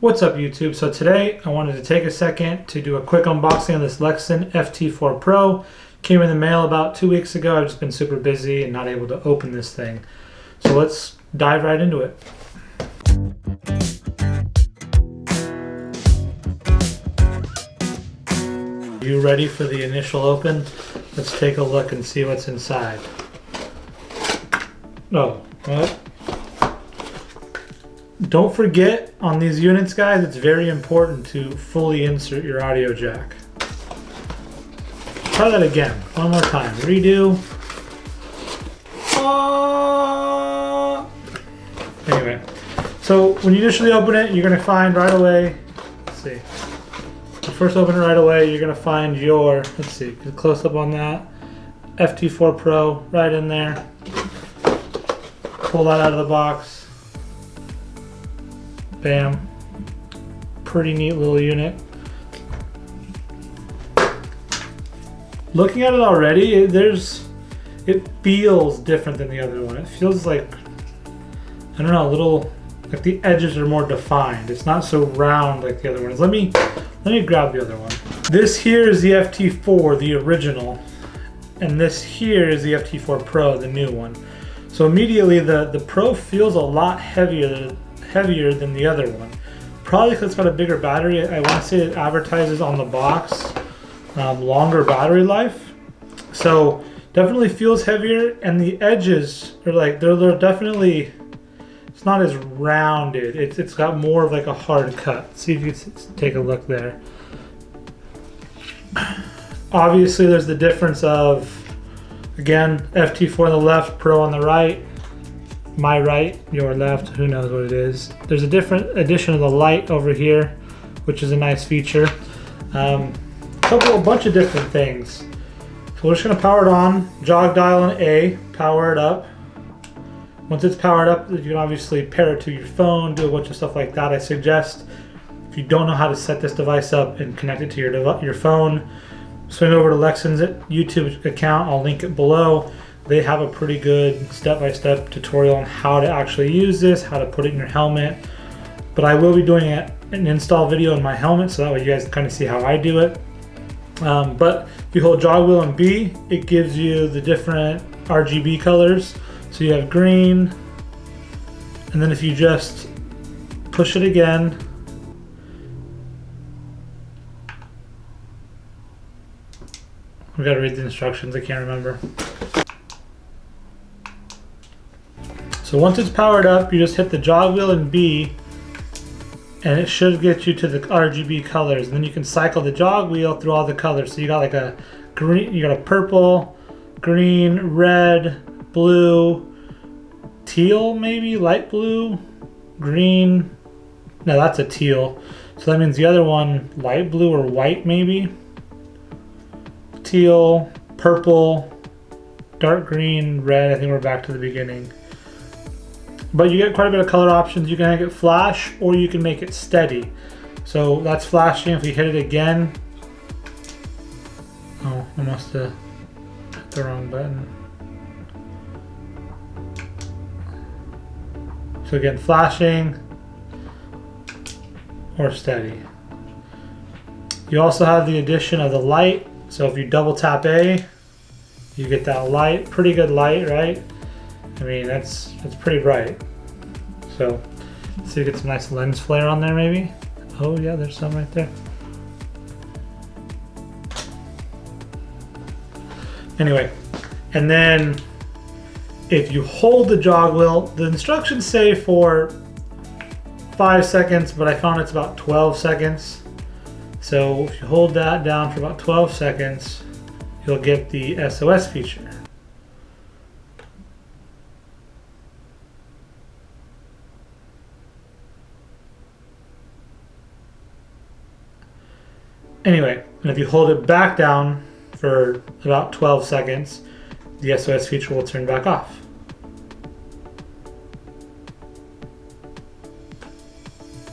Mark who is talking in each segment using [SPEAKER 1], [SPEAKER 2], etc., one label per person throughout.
[SPEAKER 1] What's up YouTube? So today I wanted to take a second to do a quick unboxing of this Lexin FT4 Pro. Came in the mail about 2 weeks ago. I've just been super busy and not able to open this thing. So let's dive right into it. You ready for the initial open? Let's take a look and see what's inside. Oh, what? Don't forget on these units, guys, it's very important to fully insert your audio jack. Try that again, one more time. Redo. Anyway, so when you initially open it, you're gonna find right away, let's see. You first open it right away, you're gonna find your, let's see, get a close up on that. FT4 Pro right in there. Pull that out of the box. Bam. Pretty neat little unit. Looking at it already, it feels different than the other one. It feels like, I don't know, a little, like the edges are more defined. It's not so round like the other ones. Let me grab the other one. This here is the FT4, the original, and this here is the FT4 Pro, the new one. So immediately the Pro feels a lot heavier than the other one. Probably because it's got a bigger battery. I want to say it advertises on the box longer battery life. So definitely feels heavier, and the edges are like, they're definitely, it's not as rounded. It's got more of like a hard cut. See if you can take a look there. Obviously there's the difference of, again, FT4 on the left, Pro on the right. My right, your left, who knows what it is. There's a different addition of the light over here, which is a nice feature. A bunch of different things. So we're just gonna power it on, jog dial on A, power it up. Once it's powered up, you can obviously pair it to your phone, do a bunch of stuff like that. I suggest, if you don't know how to set this device up and connect it to your phone, swing over to Lexin's YouTube account. I'll link it below. They have a pretty good step-by-step tutorial on how to actually use this, how to put it in your helmet. But I will be doing an install video in my helmet, so that way you guys can kind of see how I do it. But if you hold jog wheel and B, it gives you the different RGB colors. So you have green, and then if you just push it again, we gotta read the instructions, I can't remember. So once it's powered up, you just hit the jog wheel and B, and it should get you to the RGB colors. And then you can cycle the jog wheel through all the colors. So you got like a green, you got a purple, green, red, blue, teal maybe, light blue, green. No, that's a teal. So that means the other one, light blue or white maybe. Teal, purple, dark green, red. I think we're back to the beginning. But you get quite a bit of color options. You can make it flash, or you can make it steady. So that's flashing. If we hit it again, oh, I must have hit the wrong button. So again, flashing or steady. You also have the addition of the light. So if you double tap A, you get that light, pretty good light, right? I mean, it's pretty bright. So let's see if we get some nice lens flare on there maybe. Oh yeah, there's some right there. Anyway, and then if you hold the jog wheel, the instructions say for 5 seconds, but I found it's about 12 seconds. So if you hold that down for about 12 seconds, you'll get the SOS feature. Anyway, and if you hold it back down for about 12 seconds, the SOS feature will turn back off.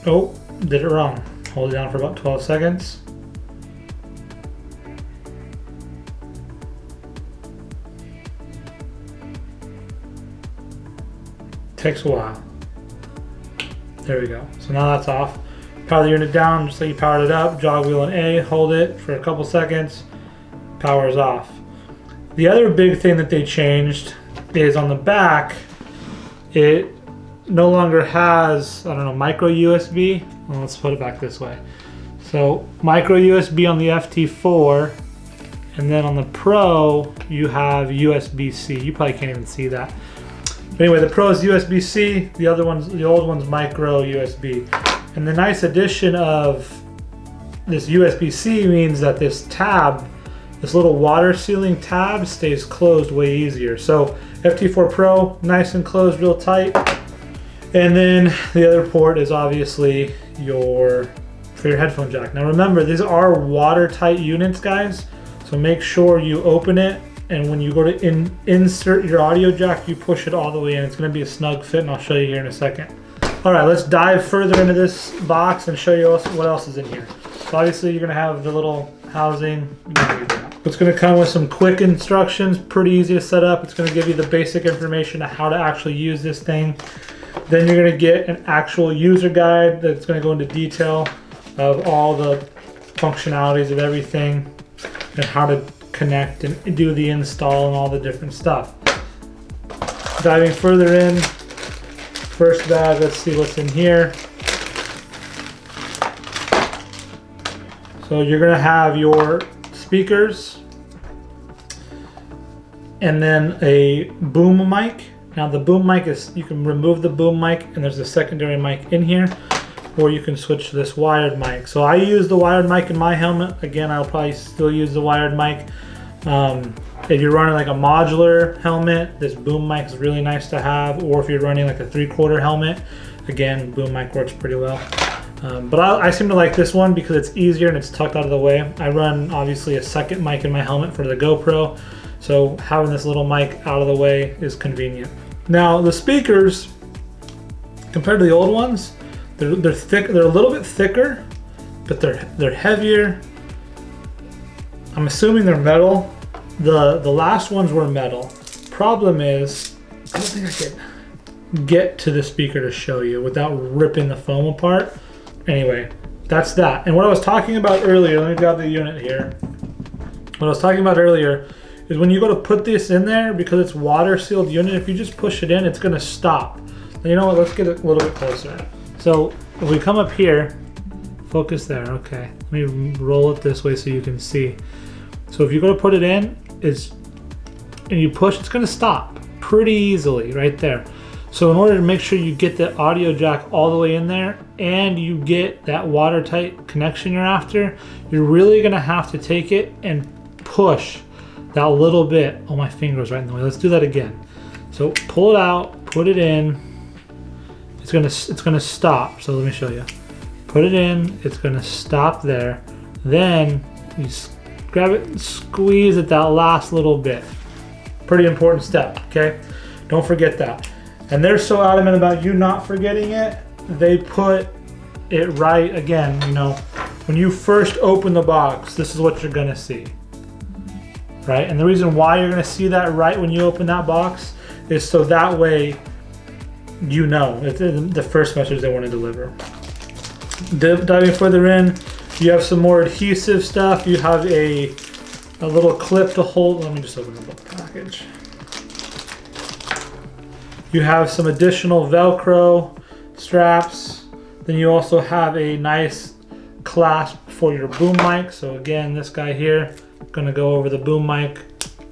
[SPEAKER 1] Oh, did it wrong. Hold it down for about 12 seconds. Takes a while. There we go. So now that's off. Power the unit down just like you powered it up. Jog wheel and A, hold it for a couple seconds, power's off. The other big thing that they changed is on the back, it no longer has, I don't know, micro USB. Well, let's put it back this way. So micro USB on the FT4, and then on the Pro, you have USB-C. You probably can't even see that. But anyway, the Pro is USB-C, the other one's, the old one's micro USB. And the nice addition of this USB-C means that this tab, this little water sealing tab, stays closed way easier. So FT4 Pro, nice and closed, real tight. And then the other port is obviously for your headphone jack. Now remember, these are watertight units, guys. So make sure you open it, and when you go to insert your audio jack, you push it all the way in. It's gonna be a snug fit, and I'll show you here in a second. All right, let's dive further into this box and show you what else is in here. So obviously you're gonna have the little housing. It's gonna come with some quick instructions, pretty easy to set up. It's gonna give you the basic information on how to actually use this thing. Then you're gonna get an actual user guide that's gonna go into detail of all the functionalities of everything and how to connect and do the install and all the different stuff. Diving further in, first bag, let's see what's in here. So you're gonna have your speakers and then a boom mic. Now the boom mic is, you can remove the boom mic and there's a secondary mic in here, or you can switch to this wired mic. So I use the wired mic in my helmet. Again, I'll probably still use the wired mic. If you're running like a modular helmet, this boom mic is really nice to have. Or if you're running like a 3/4 helmet, again, boom mic works pretty well. But I seem to like this one because it's easier and it's tucked out of the way. I run obviously a second mic in my helmet for the GoPro, so having this little mic out of the way is convenient. Now the speakers, compared to the old ones, they're thick. They're a little bit thicker, but they're heavier. I'm assuming they're metal. The last ones were metal. Problem is, I don't think I can get to the speaker to show you without ripping the foam apart. Anyway, that's that. And what I was talking about earlier, let me grab the unit here. What I was talking about earlier is when you go to put this in there, because it's water sealed unit, if you just push it in, it's gonna stop. Now, you know what, let's get a little bit closer. So if we come up here, focus there, okay. Let me roll it this way so you can see. So if you go to put it in, and you push, it's gonna stop pretty easily right there. So in order to make sure you get the audio jack all the way in there and you get that watertight connection you're after, you're really gonna have to take it and push that little bit. Oh, my finger's right in the way. Let's do that again. So pull it out, put it in. It's gonna stop. So let me show you. Put it in, it's gonna stop there. Then you grab it and squeeze it that last little bit. Pretty important step, okay? Don't forget that. And they're so adamant about you not forgetting it, they put it right, again, you know, when you first open the box, this is what you're gonna see, right? And the reason why you're gonna see that right when you open that box is so that way you know, it's the first message they want to deliver. Diving further in, you have some more adhesive stuff. You have a little clip to hold. Let me just open the package. You have some additional Velcro straps. Then you also have a nice clasp for your boom mic. So again, this guy here, gonna go over the boom mic,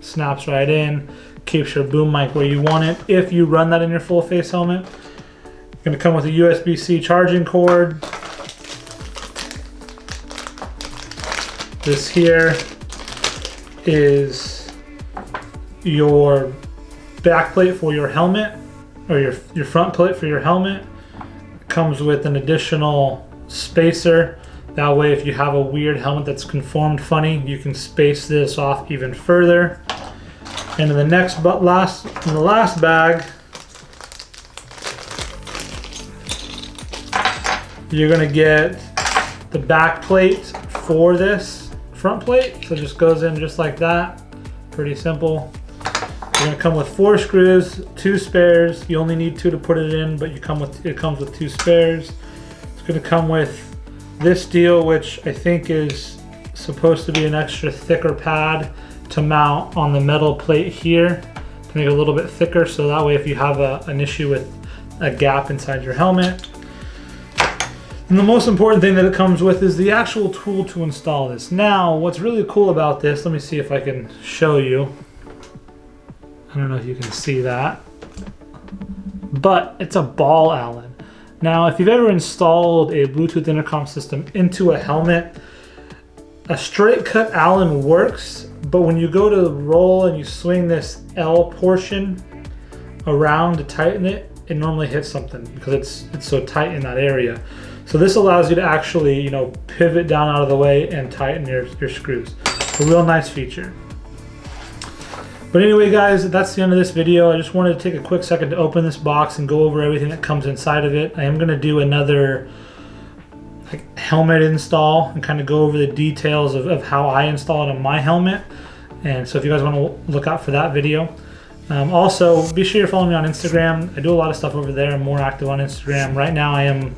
[SPEAKER 1] snaps right in, keeps your boom mic where you want it. If you run that in your full face helmet, you're gonna come with a USB-C charging cord. This here is your back plate for your helmet, or your front plate for your helmet. Comes with an additional spacer. That way, if you have a weird helmet that's conformed funny, you can space this off even further. And in the last bag, you're gonna get the back plate for this front plate. So it just goes in just like that. Pretty simple. You're gonna come with 4 screws, 2 spares. You only need 2 to put it in, but it comes with 2 spares. It's gonna come with this deal, which I think is supposed to be an extra thicker pad to mount on the metal plate here to make it a little bit thicker, so that way if you have an issue with a gap inside your helmet. And the most important thing that it comes with is the actual tool to install this. Now, what's really cool about this, let me see if I can show you. I don't know if you can see that, but it's a ball Allen. Now, if you've ever installed a Bluetooth intercom system into a helmet, a straight cut Allen works, but when you go to roll and you swing this L portion around to tighten it, it normally hits something because it's so tight in that area. So this allows you to actually, you know, pivot down out of the way and tighten your screws. A real nice feature. But anyway, guys, that's the end of this video. I just wanted to take a quick second to open this box and go over everything that comes inside of it. I am going to do another helmet install and kind of go over the details of how I install it on my helmet. And so if you guys want to look out for that video. Also, be sure you're following me on Instagram. I do a lot of stuff over there. I'm more active on Instagram. Right now I am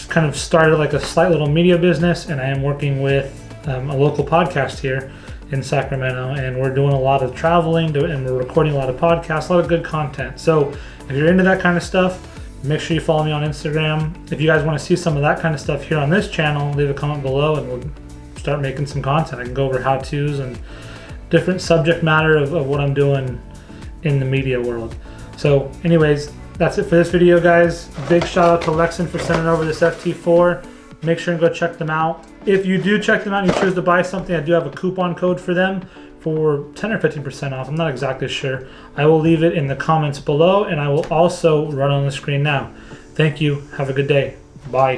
[SPEAKER 1] kind of started like a slight little media business, and I am working with a local podcast here in Sacramento, and we're doing a lot of traveling and we're recording a lot of podcasts, a lot of good content. So if you're into that kind of stuff, make sure you follow me on Instagram. If you guys want to see some of that kind of stuff here on this channel, leave a comment below and we'll start making some content. I can go over how-tos and different subject matter of what I'm doing in the media world. So anyways, that's it for this video, guys. Big shout out to Lexin for sending over this FT4. Make sure and go check them out. If you do check them out and you choose to buy something, I do have a coupon code for them for 10 or 15% off. I'm not exactly sure. I will leave it in the comments below, and I will also run on the screen now. Thank you. Have a good day. Bye.